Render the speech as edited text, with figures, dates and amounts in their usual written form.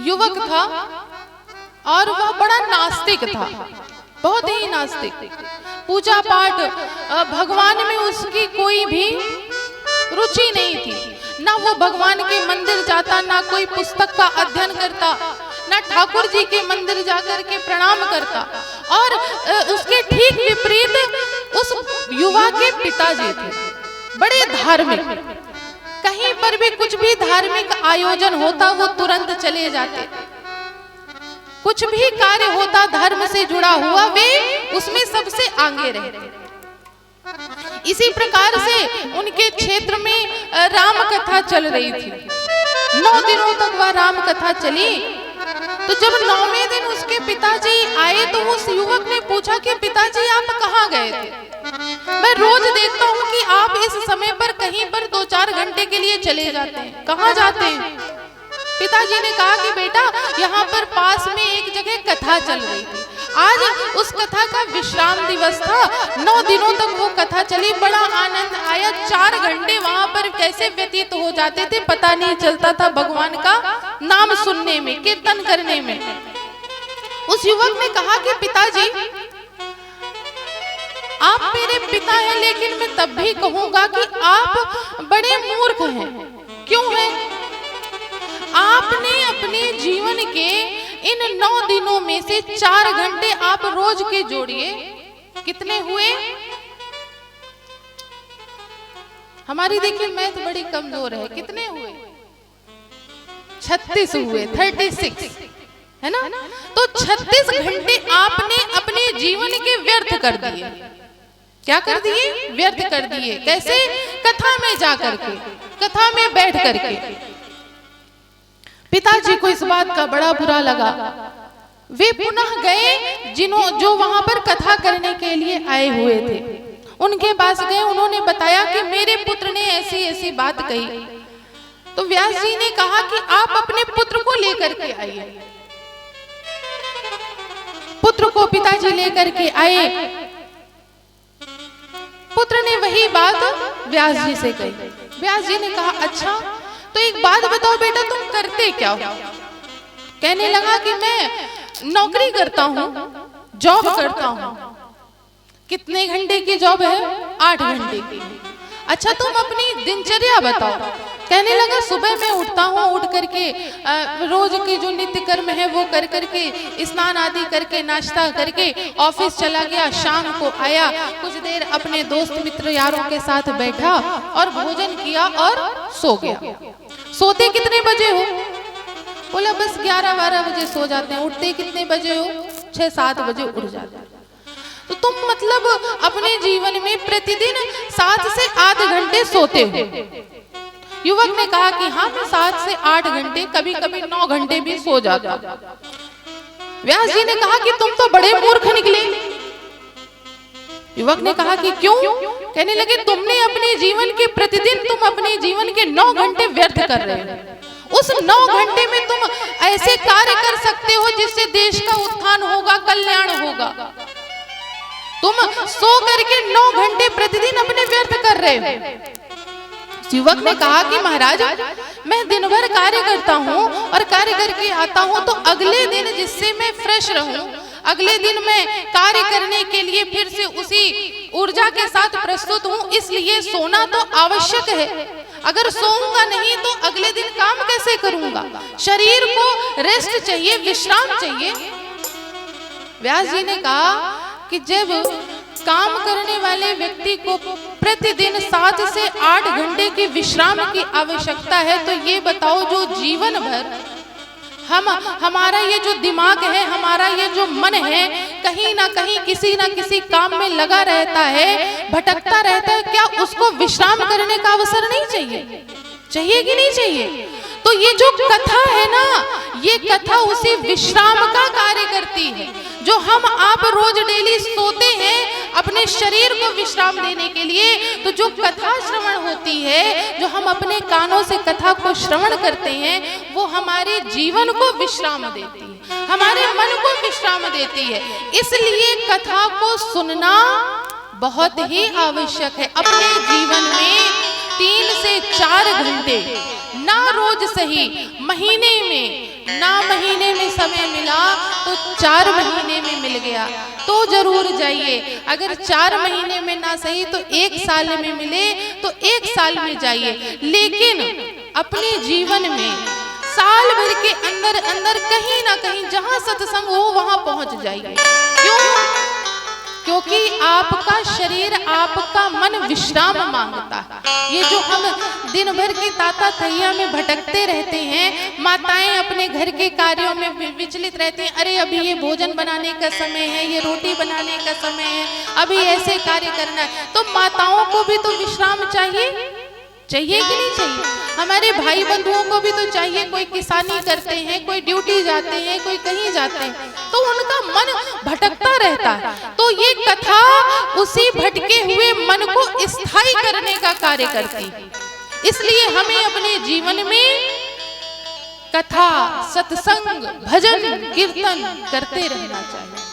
युवक था और वह बड़ा नास्तिक था, बहुत ही नास्तिक। पूजा पाठ भगवान में उसकी कोई भी रुचि नहीं थी। ना वो भगवान के मंदिर जाता, ना कोई पुस्तक का अध्ययन करता, ना ठाकुर जी के मंदिर जाकर के प्रणाम करता। और उसके ठीक विपरीत उस युवा के पिताजी थे, बड़े धार्मिक। कहीं पर भी कुछ भी धार्मिक आयोजन होता वो तुरंत चले जाते। कुछ भी कार्य होता धर्म से जुड़ा हुआ वे उसमें सबसे आगे रहते। इसी प्रकार से उनके क्षेत्र में राम कथा चल रही थी। 9 दिनों तक वह राम कथा चली। तो जब 9वें दिन उसके पिताजी आए तो उस युवक ने पूछा कि पिताजी आप कहाँ गए थे? मैं रोज देखता हूँ कि आप इस समय पर कहीं पर 2-4 घंटे के लिए चले जाते हैं, कहाँ जाते हैं? पिताजी ने कहा कि बेटा यहाँ पर पास में एक जगह कथा चल रही थी, आज उस कथा का विश्राम दिवस था। 9 दिनों तक वो कथा चली, बड़ा आनंद आया। 4 घंटे वहां पर कैसे व्यतीत हो जाते थे पता नहीं चलता था, भगवान का नाम सुनने में, कीर्तन करने में। उस युवक ने कहा कि पिताजी आप मेरे पिता हैं, लेकिन मैं तब भी कहूंगा कि आप बड़े मूर्ख हैं। क्यों हैं? आपने अपने जीवन के इन 9 दिनों में से 4 घंटे आप रोज के जोड़िए, कितने हुए? हमारी देखिए मैथ बड़ी कमजोर है, कितने हुए? 36 हुए, 36 है ना? तो 36 घंटे आपने अपने जीवन के व्यर्थ कर दिए। क्या कर दिए? व्यर्थ कर दिए। कैसे? कथा में जाकर के, कथा में बैठ करके। पिताजी को इस बात का बड़ा बुरा लगा। वे पुनः गए जो वहां पर कथा करने के लिए आए हुए थे, उनके पास गए। उन्होंने बताया कि मेरे पुत्र ने ऐसी ऐसी बात कही। तो व्यास जी ने कहा कि आप अपने पुत्र को लेकर के आइए। पुत्र को पिताजी लेकर के आए। पुत्र ने वही बात व्यास जी से कही। व्यास जी ने कहा अच्छा तो एक बात बताओ बेटा, तुम करते क्या हो? कहने लगा कि मैं नौकरी करता हूँ, जॉब करता हूँ। कितने घंटे की जॉब है? 8 घंटे की। अच्छा तुम अपनी दिनचर्या बताओ। कहने लगा सुबह मैं उठता हूँ, उठ करके रोज के जो नित्य कर्म है वो कर करके, स्नान आदि करके, नाश्ता करके ऑफिस चला गया। शाम को आया, कुछ देर अपने दोस्त मित्र यारों के साथ बैठा और भोजन किया और सो गया। सोते कितने बजे हो? बोला बस 11-12 बजे सो जाते हैं। उठते कितने बजे हो? 6-7 बजे उठ जाते हैं। तो तुम मतलब अपने जीवन में प्रतिदिन 7 से 8 घंटे सोते हो? युवक ने कहा कि हाँ मैं 7 से 8 घंटे, कभी कभी 9 घंटे भी सो जाता। व्यास जी ने कहा कि तुम तो बड़े मूर्ख निकले। युवक ने कहा कि क्यों? कहने लगे तुमने अपने जीवन के प्रतिदिन तुम अपने जीवन के 9 घंटे व्यर्थ कर रहे हो। उस 9 घंटे में तुम ऐसे कार्य कर सकते हो जिससे देश का उत्थान होगा, कल्याण होगा। तुम सो करके 9 घंटे प्रतिदिन अपने व्यर्थ कर रहे हो। युवक ने कहा कि महाराज मैं दिन भर कार्य करता हूँ और कार्य करके आता हूँ, तो अगले दिन जिससे मैं फ्रेश रहूं, अगले दिन मैं कार्य करने के लिए फिर से उसी ऊर्जा के साथ प्रस्तुत हूँ, इसलिए सोना तो आवश्यक है। अगर सोऊंगा नहीं तो अगले दिन काम कैसे करूंगा? शरीर को रेस्ट चाहिए, विश्राम चाहिए। व्यास जी ने कहा कि जब काम करने वाले व्यक्ति को प्रतिदिन 7 से 8 घंटे की विश्राम की आवश्यकता है, तो ये बताओ जो जीवन भर हमारा ये जो दिमाग है, हमारा ये जो मन है, कहीं ना कहीं किसी ना किसी काम में लगा रहता है, भटकता रहता है, क्या उसको विश्राम करने का अवसर नहीं चाहिए? चाहिए कि नहीं चाहिए? तो ये जो कथा है ना, ये कथा उसी विश्राम का कार्य करती है। जो हम आप रोज डेली सोते हैं अपने शरीर को विश्राम देने के लिए, तो जो कथा श्रवण होती है, जो हम अपने कानों से कथा को श्रवण करते हैं, वो हमारे जीवन को विश्राम देती है, हमारे मन को विश्राम देती है। इसलिए कथा को सुनना बहुत ही आवश्यक है। अपने जीवन में 3 से 4 घंटे, ना रोज सही, महीने में ना महीने में समय मिला तो 4 महीने में मिल गया तो जरूर जाइए। अगर 4 महीने में ना सही तो 1 साल में मिले तो 1 साल में जाइए, लेकिन अपने जीवन में साल भर के अंदर अंदर कहीं ना कहीं जहां सत्संग हो वहां पहुंच जाइए। क्यों? क्योंकि आपका शरीर, आपका मन विश्राम मांगता है। ये जो हम दिन भर के ताता थैया में भटकते रहते हैं, माताएं अपने घर के कार्यों में विचलित रहती हैं, अरे अभी ये भोजन बनाने का समय है, ये रोटी बनाने का समय है, अभी ऐसे कार्य करना है। तो माताओं को भी तो विश्राम चाहिए, चाहिए कि नहीं चाहिए? हमारे भाई बंधुओं को भी तो चाहिए। कोई किसानी करते हैं, कोई ड्यूटी जाते हैं, कोई कहीं जाते हैं, तो उनका मन भटकता रहता है। तो ये कथा उसी भटके हुए मन को स्थायी करने का कार्य करती है। इसलिए हमें अपने जीवन में कथा, सत्संग, भजन, कीर्तन करते रहना चाहिए।